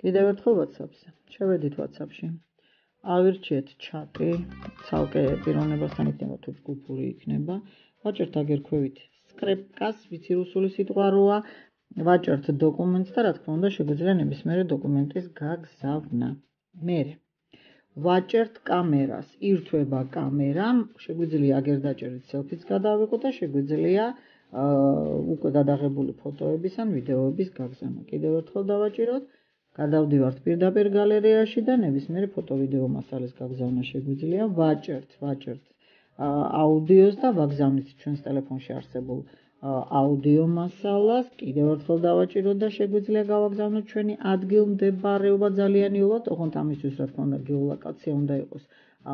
კიდევ ერთხელ WhatsApp-ზე. შევედით WhatsApp-ში. ავირჩიეთ ჩატი, ცალკე პიროვნებასთან იქნება თუ ჯგუფური იქნება. ვაჭერთ აგერქვევით სკრეპკას, ვიცი რუსული სიტყვა როა, ვაჭერთ დოკუმენტს და რა თქმა უნდა შეგვიძლია ნებისმიერი დოკუმენტის გაგზავნა. მერე ვაჭერთ კამერას, ირთვება კამერა, შეგვიძლია აგერ დაჭერით სელფიც გადავიღოთ და შეგვიძლია უკვე გადაღებული ფოტოების ან ვიდეოების გაგზავნა. კიდევ ერთხელ დავაჭიროთ. გადავდივართ პირდაპირ გალერეაში და ნებისმიერი ფოტო-ვიდეო მასალის გაგზავნა შეგვიძლია. ვაჭერთ აუდიოს და ვაგზავნით ჩვენს ტელეფონში არსებულ აუდიო მასალას. კიდევ ერთხელ დავაჭიროთ და შეგვიძლია გავაგზავნოთ ჩვენი ადგილმდებარეობა ძალიანიულად, ოღონდ ამისთვის რა თქმა უნდა გეოლოკაცია უნდა იყოს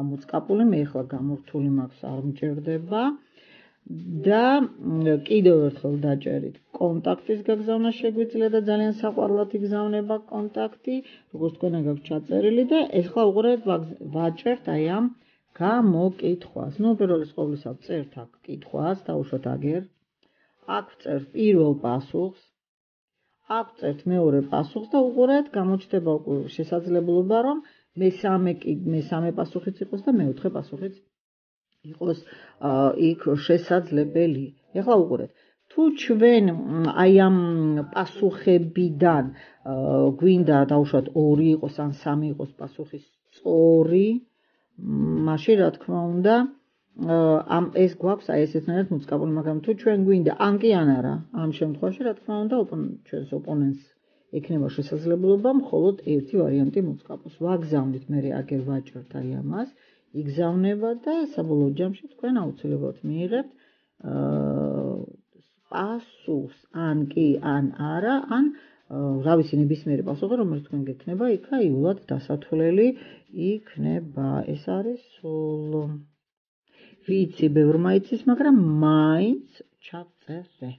მოწყაპული, მე ახლა გამორთული მაქვს, არ მჭირდება. და კიდევ ერთხელ დაჭერით კონტაქტის გაგზავნა შეგვიძლია და ძალიან საყვარლად იგზავნება კონტაქტი, როგორც თქვენ გაქვთ ჩაწერილი და ახლა უყურეთ ვაჭერთ აი ამ გამოკითხვას. პირველის ყოვლისა წერთ აქ კითხვას, დაუშვათ აგერ. აქ წერთ პირველ პასუხს, აქ წერთ მეორე პასუხს და უყურეთ გამოჩნდება უკვე შესაძლებლობა, რომ მესამე პასუხიც იყოს და მეოთხე პასუხიც იყოს იქ შესაძლებელი. ეხლა უყურეთ, თუ ჩვენ აი ამ პასუხებიდან გვინდა დაუშვათ 2 იყოს ან 3 იყოს პასუხი სწორი, მაშინ რა თქმა უნდა ამ ეს გვაქვს აი ესეთნაირად მოწყაპული, მაგრამ თუ ჩვენ გვინდა ან კი ან არა, ამ შემთხვევაში რა თქმა უნდა ჩვენს ოპონენტს ექნება შესაძლებლობა მხოლოდ ერთი ვარიანტი მოწყაპოს. ვაგზავნით მე აგერ ვაჭერთ აი ამას. იგზავნება და საბოლოო ჯამში თქვენ აუცილებლად მიიღებთ პასუხს ან კი ან არა, ან რა ვიცი ნებისმიერი პასუხი, რომელიც თქვენ გექნება, იქა იულად დასათვლელი იქნება. ეს არის სულ ვიცი ბევრმა იცის, მაგრამ მაინც ჩავწერე.